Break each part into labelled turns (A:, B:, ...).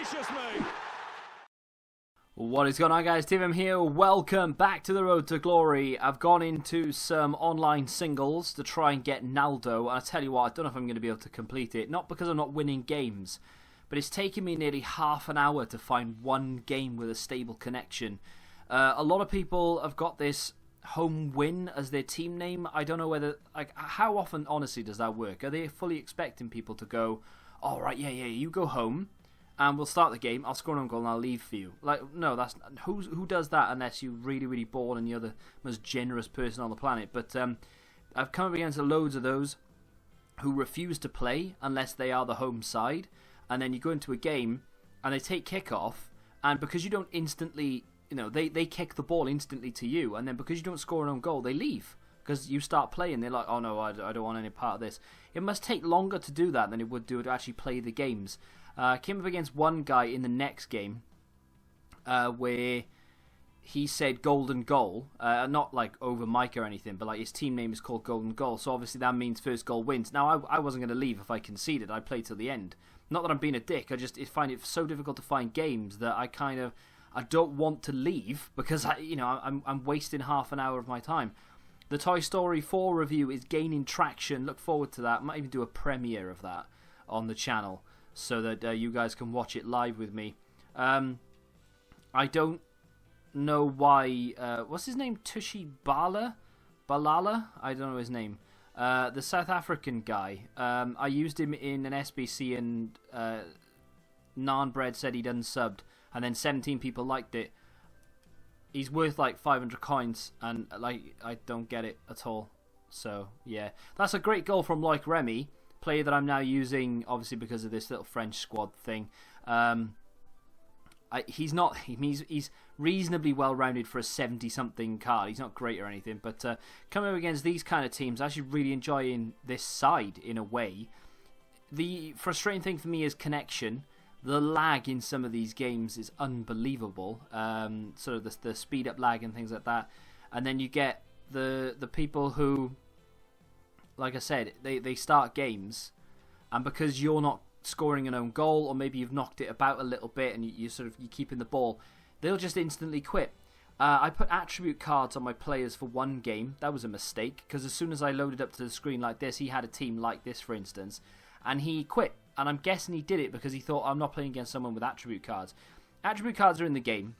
A: gracious me!
B: What is going on, guys? Tim here. Welcome back to the Road to Glory. I've gone into some online singles to try and get Naldo, and I tell you what, I don't know if I'm going to be able to complete it. Not because I'm not winning games, but it's taken me nearly half an hour to find one game with a stable connection. A lot of people have got this home win as their team name. I don't know whether, how often, honestly, does that work? Are they fully expecting people to go, "Oh, right, yeah, you go home, and we'll start the game, I'll score an own goal and I'll leave for you"? Like, no, that's who does that unless you're really, really bored and you're the most generous person on the planet. But I've come up against loads of those who refuse to play unless they are the home side, and then you go into a game and they take kickoff, and because you don't instantly, they kick the ball instantly to you, and then because you don't score an own goal, they leave. Because you start playing, they're like, "Oh no, I don't want any part of this." It must take longer to do that than it would do to actually play the games. Came up against one guy in the next game where he said golden goal, not like over mic or anything, but like his team name is called golden goal, so obviously that means first goal wins. Now I wasn't going to leave if I conceded. I played till the end. Not that I'm being a dick, I just find it so difficult to find games that I don't want to leave because I'm wasting half an hour of my time. The Toy Story 4 review is gaining traction. Look forward to that. I might even do a premiere of that on the channel so that you guys can watch it live with me. I don't know why. What's his name? Tushi Balala? I don't know his name. The South African guy. I used him in an SBC and Narnbread said he'd unsubbed, and then 17 people liked it. He's worth like 500 coins, and I don't get it at all. So yeah, that's a great goal from Loic Remy, player that I'm now using, obviously because of this little French squad thing. He's reasonably well rounded for a 70-something card. He's not great or anything, but coming up against these kind of teams, I'm actually really enjoying this side in a way. The frustrating thing for me is connection. The lag in some of these games is unbelievable. Sort of the speed up lag and things like that. And then you get the people who, like I said, they start games, and because you're not scoring an own goal, or maybe you've knocked it about a little bit and you're keeping the ball, they'll just instantly quit. I put attribute cards on my players for one game. That was a mistake, because as soon as I loaded up to the screen like this, he had a team like this, for instance, and he quit. And I'm guessing he did it because he thought, "I'm not playing against someone with attribute cards." Attribute cards are in the game.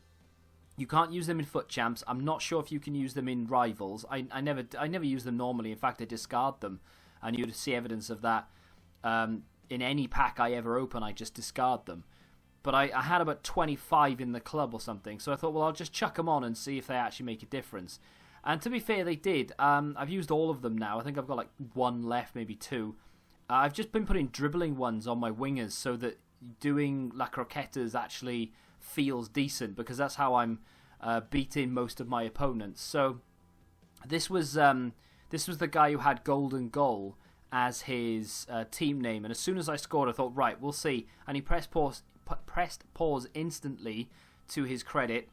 B: You can't use them in foot champs. I'm not sure if you can use them in rivals. I never use them normally. In fact, I discard them, and you'd see evidence of that in any pack I ever open. I just discard them. But I had about 25 in the club or something, so I thought, well, I'll just chuck them on and see if they actually make a difference. And to be fair, they did. I've used all of them now. I think I've got like one left, maybe two. I've just been putting dribbling ones on my wingers so that doing La Croquetas actually feels decent, because that's how I'm beating most of my opponents. So this was the guy who had golden goal as his team name, and as soon as I scored, I thought, right, we'll see. And he pressed pause instantly, to his credit,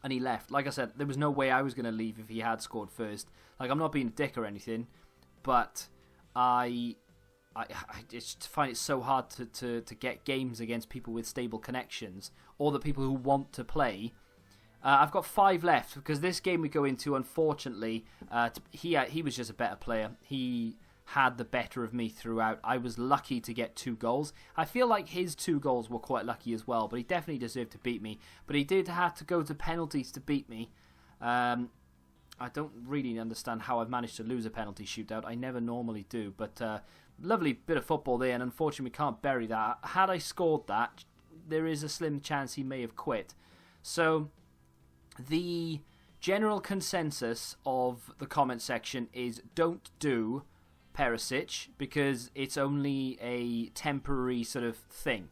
B: and he left. Like I said, there was no way I was going to leave if he had scored first. Like, I'm not being a dick or anything, but I just find it so hard to get games against people with stable connections, or the people who want to play. I've got 5 left, because this game we go into, unfortunately, he was just a better player. He had the better of me throughout. I was lucky to get 2 goals. I feel like his 2 goals were quite lucky as well, but he definitely deserved to beat me. But he did have to go to penalties to beat me. I don't really understand how I've managed to lose a penalty shootout. I never normally do, but lovely bit of football there, and unfortunately we can't bury that. Had I scored that, there is a slim chance he may have quit. So the general consensus of the comment section is don't do Perisic, because it's only a temporary sort of thing.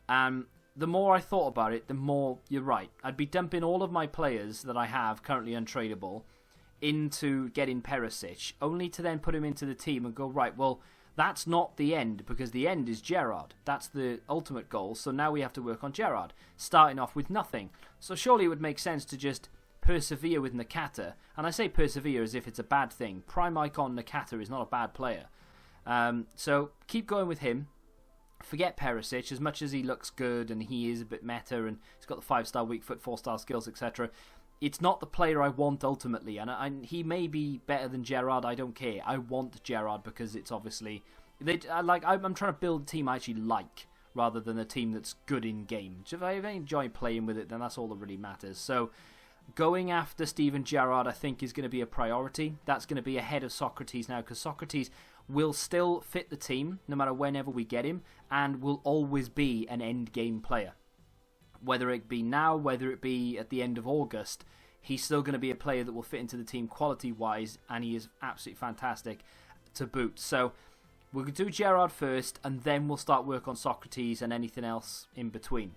B: The more I thought about it, the more you're right. I'd be dumping all of my players that I have currently untradeable into getting Perisic, only to then put him into the team and go, right, well, that's not the end, because the end is Gerrard. That's the ultimate goal, so now we have to work on Gerrard, starting off with nothing. So surely it would make sense to just persevere with Nakata, and I say persevere as if it's a bad thing. Prime icon Nakata is not a bad player. So keep going with him. forget Perisic, as much as he looks good and he is a bit meta and he's got the 5-star weak foot, 4-star skills, etc. It's not the player I want ultimately, and he may be better than Gerrard. I don't care. I want Gerrard because it's obviously I'm trying to build a team I actually like rather than a team that's good in game. If I enjoy playing with it, then that's all that really matters. So going after Steven Gerrard, I think, is going to be a priority. That's going to be ahead of Socrates now, because Socrates will still fit the team no matter whenever we get him, and will always be an end game player. Whether it be now, whether it be at the end of August, he's still going to be a player that will fit into the team quality-wise, and he is absolutely fantastic to boot. So we'll do Gerrard first, and then we'll start work on Socrates and anything else in between.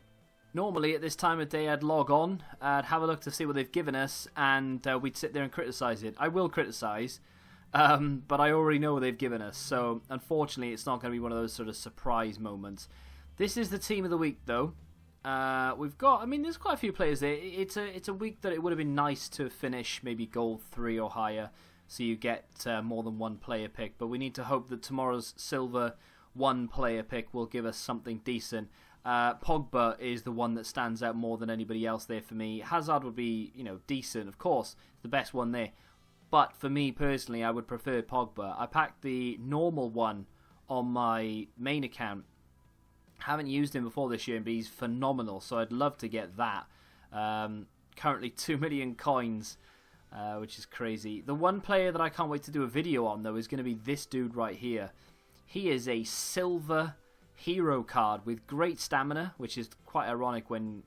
B: Normally, at this time of day, I'd log on, I'd have a look to see what they've given us, and we'd sit there and criticise it. I will criticise, but I already know what they've given us, so unfortunately it's not going to be one of those sort of surprise moments. This is the team of the week, though. We've got, there's quite a few players there. It's a week that it would have been nice to finish maybe gold 3 or higher, so you get more than one player pick, but we need to hope that tomorrow's silver 1 player pick will give us something decent. Pogba is the one that stands out more than anybody else there for me. Hazard would be, decent, of course, the best one there. But for me personally, I would prefer Pogba. I packed the normal one on my main account. Haven't used him before this year, but he's phenomenal, so I'd love to get that. Currently 2 million coins, which is crazy. The one player that I can't wait to do a video on, though, is going to be this dude right here. He is a silver hero card with great stamina, which is quite ironic when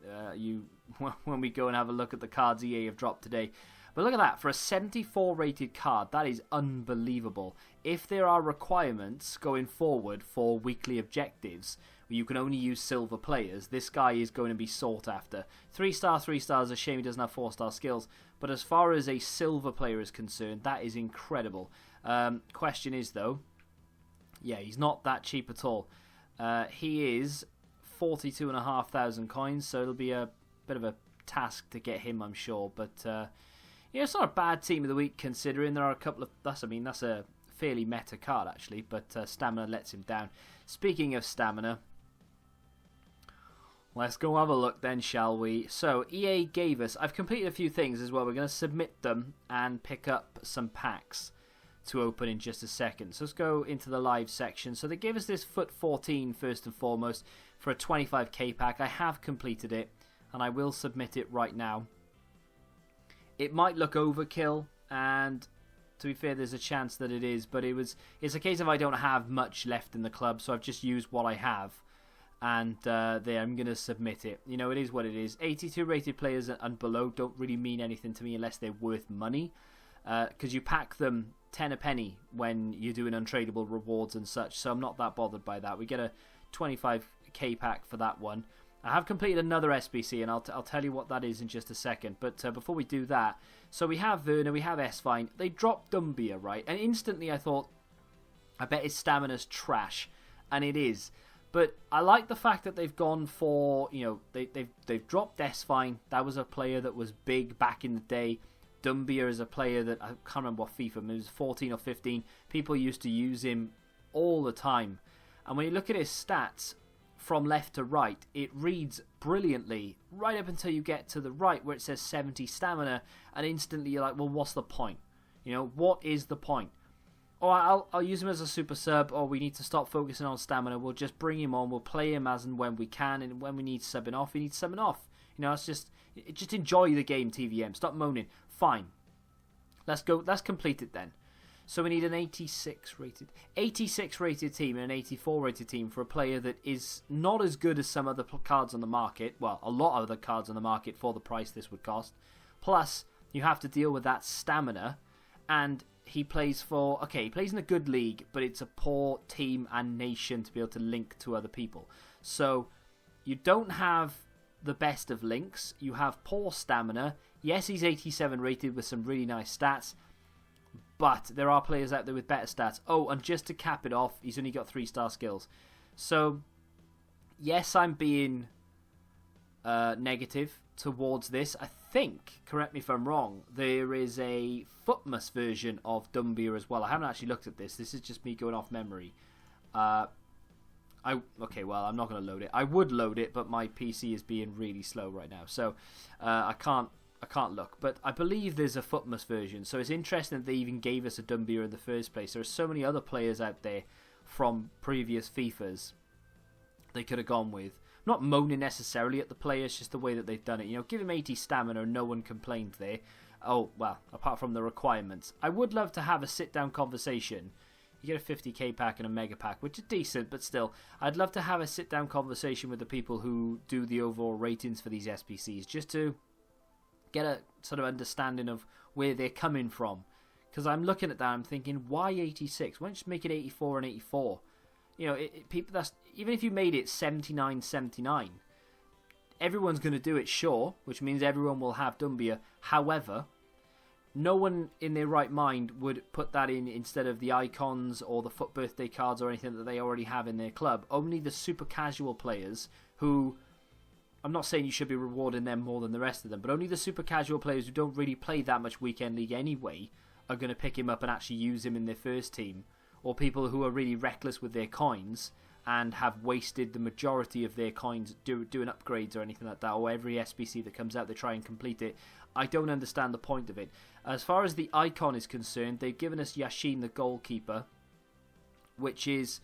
B: when we go and have a look at the cards EA have dropped today. But look at that, for a 74 rated card, that is unbelievable. If there are requirements going forward for weekly objectives where you can only use silver players, this guy is going to be sought after. 3-star, 3-stars, a shame he doesn't have 4-star skills, but as far as a silver player is concerned, that is incredible. Question is though, yeah, he's not that cheap at all. He is 42,500 coins, so it'll be a bit of a task to get him, I'm sure, but it's not a bad team of the week considering there are a couple of... That's a fairly meta card, actually, but stamina lets him down. Speaking of stamina, let's go have a look then, shall we? So, EA gave us... I've completed a few things as well. We're going to submit them and pick up some packs to open in just a second. So let's go into the live section. So they gave us this Foot 14 first and foremost for a 25k pack. I have completed it, and I will submit it right now. It might look overkill, and to be fair, there's a chance that it is, but it's a case of I don't have much left in the club, so I've just used what I have, and there, I'm going to submit it. It is what it is. 82 rated players and below don't really mean anything to me unless they're worth money, because you pack them 10 a penny when you're doing untradeable rewards and such, so I'm not that bothered by that. We get a 25k pack for that one. I have completed another SBC, and I'll tell you what that is in just a second. But before we do that, so we have Werner, we have S-Fine. They dropped Dumbia, right? And instantly I thought, I bet his stamina's trash. And it is. But I like the fact that they've gone for, they've dropped S-Fine. That was a player that was big back in the day. Dumbia is a player that, I can't remember what FIFA, it was 14 or 15. People used to use him all the time. And when you look at his stats... from left to right, it reads brilliantly right up until you get to the right where it says 70 stamina, and instantly you're like, well, what's the point? What is the point? Or I'll use him as a super sub, or we need to stop focusing on stamina, we'll just bring him on, we'll play him as and when we can, and when we need subbing off, we need subbing off. It's just enjoy the game, TVM, stop moaning. Fine. Let's complete it then. So we need an 86 rated team and an 84 rated team for a player that is not as good as some other cards on the market. Well, a lot of other cards on the market for the price this would cost. Plus, you have to deal with that stamina. And he plays he plays in a good league, but it's a poor team and nation to be able to link to other people. So, you don't have the best of links. You have poor stamina. Yes, he's 87 rated with some really nice stats. But there are players out there with better stats. Oh, and just to cap it off, he's only got 3-star skills. So, yes, I'm being negative towards this. I think, correct me if I'm wrong, there is a Footmas version of Dumbia as well. I haven't actually looked at this. This is just me going off memory. I Okay, well, I'm not going to load it. I would load it, but my PC is being really slow right now, so I can't look. But I believe there's a Footmas version, so it's interesting that they even gave us a Dumbia in the first place. There are so many other players out there from previous FIFAs they could have gone with. I'm not moaning necessarily at the players, just the way that they've done it. You know, give him 80 stamina, no one complained there. Oh, well, apart from the requirements. I would love to have a sit-down conversation. You get a 50k pack and a mega pack, which is decent, but still, I'd love to have a sit-down conversation with the people who do the overall ratings for these SBCs, just to get a sort of understanding of where they're coming from. Because I'm looking at that, I'm thinking, why 86? Why don't you just make it 84 and 84? You know, people. That's even if you made it 79, 79, everyone's going to do it, sure, which means everyone will have Dumbia. However, no one in their right mind would put that in instead of the icons or the foot birthday cards or anything that they already have in their club. Only the super casual players who, I'm not saying you should be rewarding them more than the rest of them, but only the super casual players who don't really play that much weekend league anyway are going to pick him up and actually use him in their first team. Or people who are really reckless with their coins and have wasted the majority of their coins doing upgrades or anything like that, or every SBC that comes out they try and complete it. I don't understand the point of it. As far as the icon is concerned, they've given us Yashin the goalkeeper, which is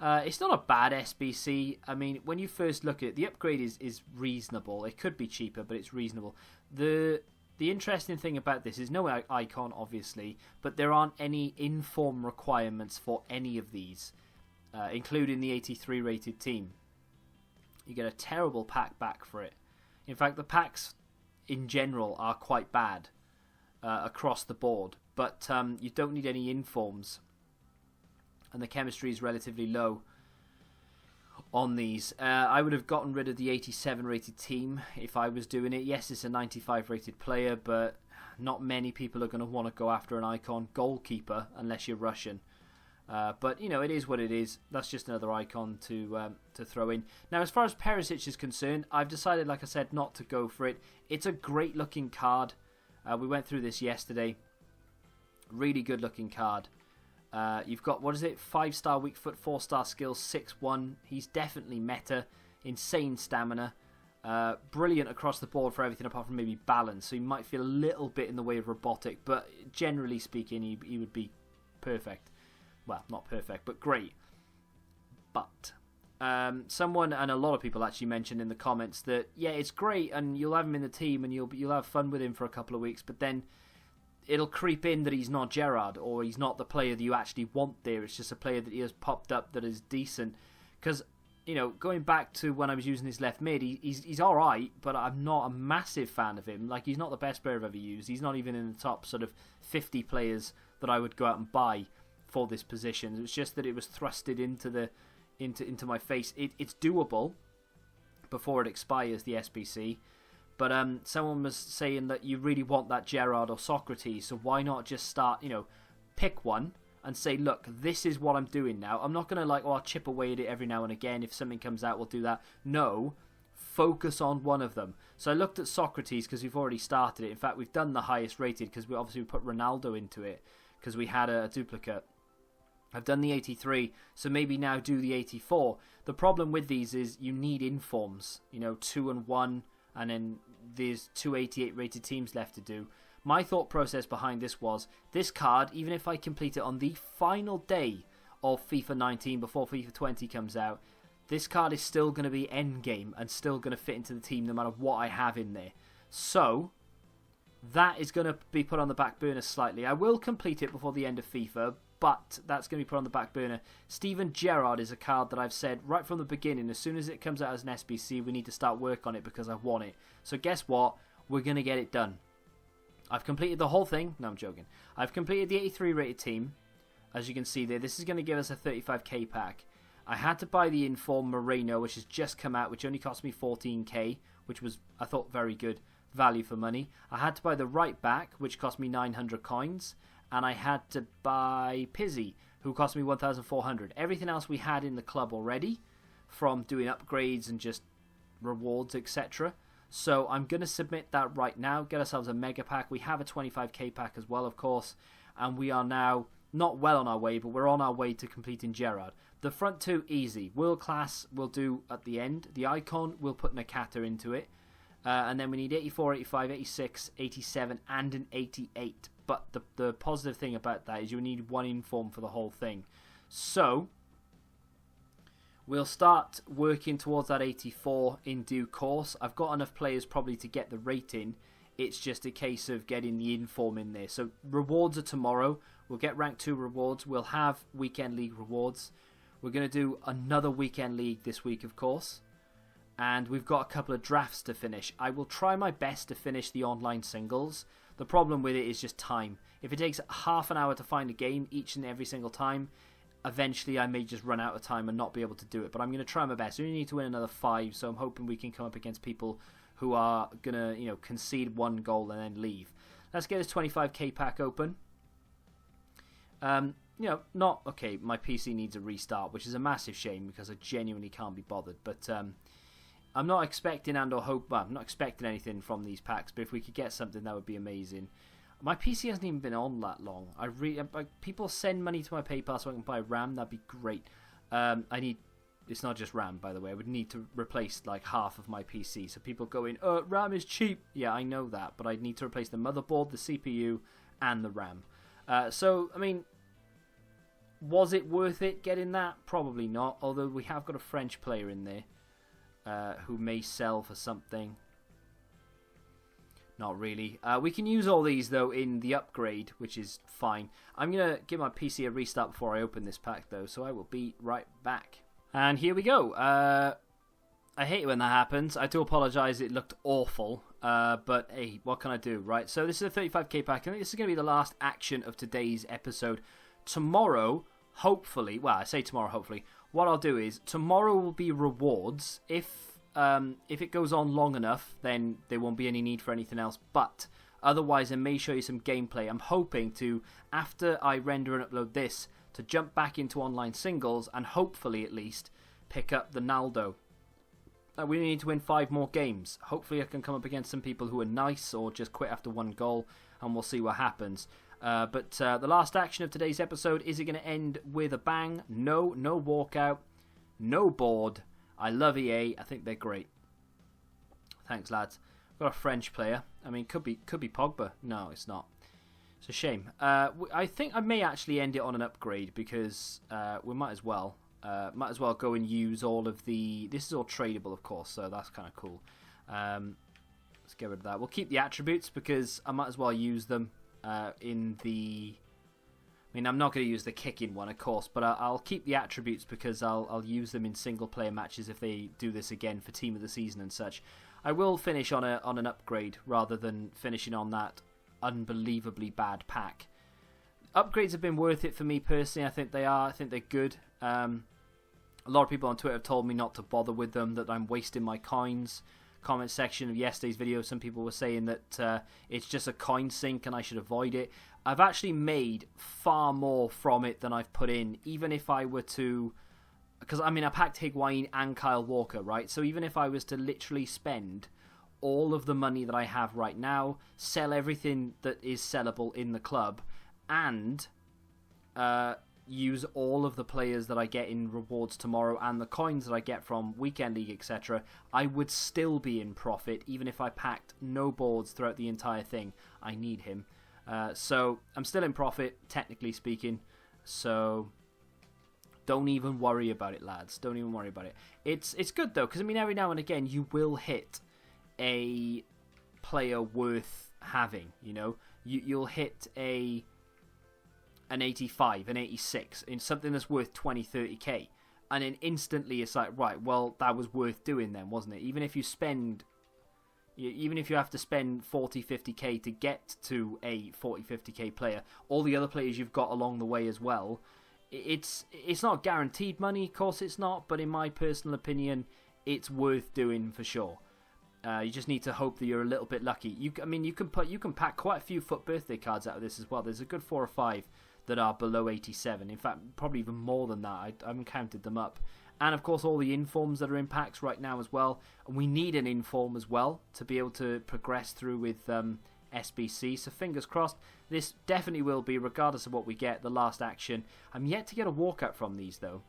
B: it's not a bad SBC. I mean, when you first look at it, the upgrade is reasonable. It could be cheaper, but it's reasonable. The interesting thing about this is no icon, obviously, but there aren't any inform requirements for any of these, including the 83 rated team. You get a terrible pack back for it. In fact, the packs in general are quite bad across the board, but you don't need any informs, and the chemistry is relatively low on these. I would have gotten rid of the 87 rated team if I was doing it. Yes, it's a 95 rated player, but not many people are going to want to go after an icon goalkeeper unless you're Russian. But you know, it is what it is. That's just another icon to throw in. Now, as far as Perisic is concerned, I've decided, like I said, not to go for it. It's a great looking card. We went through this yesterday. Really good looking card. You've got, what is it, 5-star weak foot, 4-star skills, 6-1. He's definitely meta. Insane stamina. Brilliant across the board for everything apart from maybe balance. So he might feel a little bit in the way of robotic, but generally speaking, he would be perfect. Well, not perfect, but great. But someone, and a lot of people actually mentioned in the comments that, yeah, it's great and you'll have him in the team and you'll have fun with him for a couple of weeks, but then it'll creep in that he's not Gerrard or he's not the player that you actually want there. It's just a player that he has popped up that is decent. Because, you know, going back to when I was using his left mid, he's alright, but I'm not a massive fan of him. Like, he's not the best player I've ever used. He's not even in the top sort of 50 players that I would go out and buy for this position. It was just that it was thrusted into my face. It's doable before it expires, the SBC. But someone was saying that you really want that Gerrard or Socrates, so why not just start, you know, pick one and say, look, this is what I'm doing now. I'm not going to like, oh, I'll chip away at it every now and again. If something comes out, we'll do that. No, focus on one of them. So I looked at Socrates because we've already started it. In fact, we've done the highest rated because we obviously put Ronaldo into it because we had a duplicate. I've done the 83, so maybe now do the 84. The problem with these is you need informs, you know, 2 and 1, and then there's 2 88 rated teams left to do. My thought process behind this was, this card, even if I complete it on the final day of FIFA 19 before FIFA 20 comes out, this card is still going to be endgame and still going to fit into the team no matter what I have in there. So that is going to be put on the back burner slightly. I will complete it before the end of FIFA, but that's going to be put on the back burner. Steven Gerrard is a card that I've said right from the beginning, as soon as it comes out as an SBC, we need to start work on it because I want it. So guess what? We're going to get it done. I've completed the whole thing. No, I'm joking. I've completed the 83 rated team. As you can see there, this is going to give us a 35k pack. I had to buy the Inform Moreno, which has just come out, which only cost me 14k, which was, I thought, very good value for money. I had to buy the right back, which cost me 900 coins. And I had to buy Pizzi, who cost me 1,400. Everything else we had in the club already, from doing upgrades and just rewards, etc. So I'm going to submit that right now, get ourselves a mega pack. We have a 25k pack as well, of course, and we are now not well on our way, but we're on our way to completing Gerrard. The front two, easy. World class we'll do at the end. The icon, we'll put Nakata into it. And then we need 84, 85, 86, 87, and an 88. But the positive thing about that is you need one inform for the whole thing. So we'll start working towards that 84 in due course. I've got enough players probably to get the rating. It's just a case of getting the inform in there. So rewards are tomorrow. We'll get rank 2 rewards. We'll have weekend league rewards. We're going to do another weekend league this week, of course. And we've got a couple of drafts to finish. I will try my best to finish the online singles. The problem with it is just time. If it takes half an hour to find a game each and every single time, eventually I may just run out of time and not be able to do it. But I'm going to try my best. We only need to win another 5, so I'm hoping we can come up against people who are going to, concede 1 goal and then leave. Let's get this 25k pack open. Not... Okay, my PC needs a restart, which is a massive shame because I genuinely can't be bothered. But I'm not expecting I'm not expecting anything from these packs, but if we could get something, that would be amazing. My PC hasn't even been on that long. People send money to my PayPal so I can buy RAM. That'd be great. It's not just RAM, by the way. I would need to replace like half of my PC. So people go in, RAM is cheap. Yeah, I know that, but I'd need to replace the motherboard, the CPU, and the RAM. Was it worth it getting that? Probably not. Although we have got a French player in there who may sell for something. Not really. We can use all these, though, in the upgrade, which is fine. I'm going to give my PC a restart before I open this pack, though, so I will be right back. And here we go. I hate it when that happens. I do apologise, it looked awful. But, hey, what can I do, right? So this is a 35k pack. I think this is going to be the last action of today's episode. Tomorrow, hopefully... Well, I say tomorrow, hopefully. What I'll do is, tomorrow will be rewards. If it goes on long enough, then there won't be any need for anything else. But otherwise, I may show you some gameplay. I'm hoping to, after I render and upload this, to jump back into online singles and hopefully, at least, pick up the Naldo. We need to win 5 more games. Hopefully, I can come up against some people who are nice or just quit after 1 goal, and we'll see what happens. But the last action of today's episode, is it going to end with a bang? No walkout, no board. I love EA. I think they're great. Thanks, lads. We've got a French player. I mean, could be Pogba. No, it's not. It's a shame. I think I may actually end it on an upgrade because we might as well. Go and use all of the... This is all tradable, of course, so that's kind of cool. Let's get rid of that. We'll keep the attributes because I might as well use them in the... I mean, I'm not going to use the kicking one, of course, but I'll keep the attributes because I'll use them in single-player matches if they do this again for Team of the Season and such. I will finish on an upgrade rather than finishing on that unbelievably bad pack. Upgrades have been worth it for me personally. I think they are. I think they're good. A lot of people on Twitter have told me not to bother with them, that I'm wasting my coins. Comment section of yesterday's video, some people were saying that it's just a coin sink and I should avoid it. I've actually made far more from it than I've put in, even if I were to... Because, I mean, I packed Higuain and Kyle Walker, right? So even if I was to literally spend all of the money that I have right now, sell everything that is sellable in the club, and use all of the players that I get in rewards tomorrow and the coins that I get from Weekend League, etc., I would still be in profit, even if I packed no boards throughout the entire thing. I need him. So I'm still in profit, technically speaking. So don't even worry about it, lads. Don't even worry about it. It's good, though, because, I mean, every now and again, you will hit a player worth having, you know? You'll hit an 85, an 86, in something that's worth 20, 30k. And then instantly it's like, right, well, that was worth doing then, wasn't it? Even if you have to spend 40, 50k to get to a 40, 50k player, all the other players you've got along the way as well, it's not guaranteed money, of course it's not, but in my personal opinion, it's worth doing for sure. You just need to hope that you're a little bit lucky. You can pack quite a few FUT birthday cards out of this as well. There's a good 4 or 5 that are below 87. In fact, probably even more than that. I haven't counted them up. And of course, all the informs that are in packs right now as well. And we need an inform as well to be able to progress through with SBC, so fingers crossed this definitely will be, regardless of what we get, the last action. I'm yet to get a walkout from these though,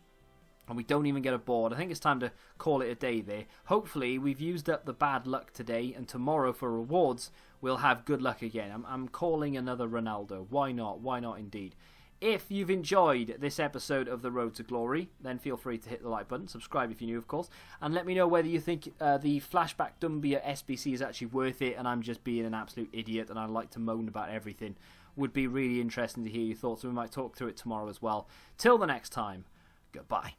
B: and we don't even get a board. I think it's time to call it a day there. Hopefully we've used up the bad luck today, and tomorrow for rewards we'll have good luck again. I'm calling another Ronaldo. Why not? Why not indeed? If you've enjoyed this episode of The Road to Glory, then feel free to hit the like button, subscribe if you're new, of course, and let me know whether you think the Flashback Dumbia SBC is actually worth it and I'm just being an absolute idiot and I like to moan about everything. Would be really interesting to hear your thoughts, and we might talk through it tomorrow as well. Till the next time, goodbye.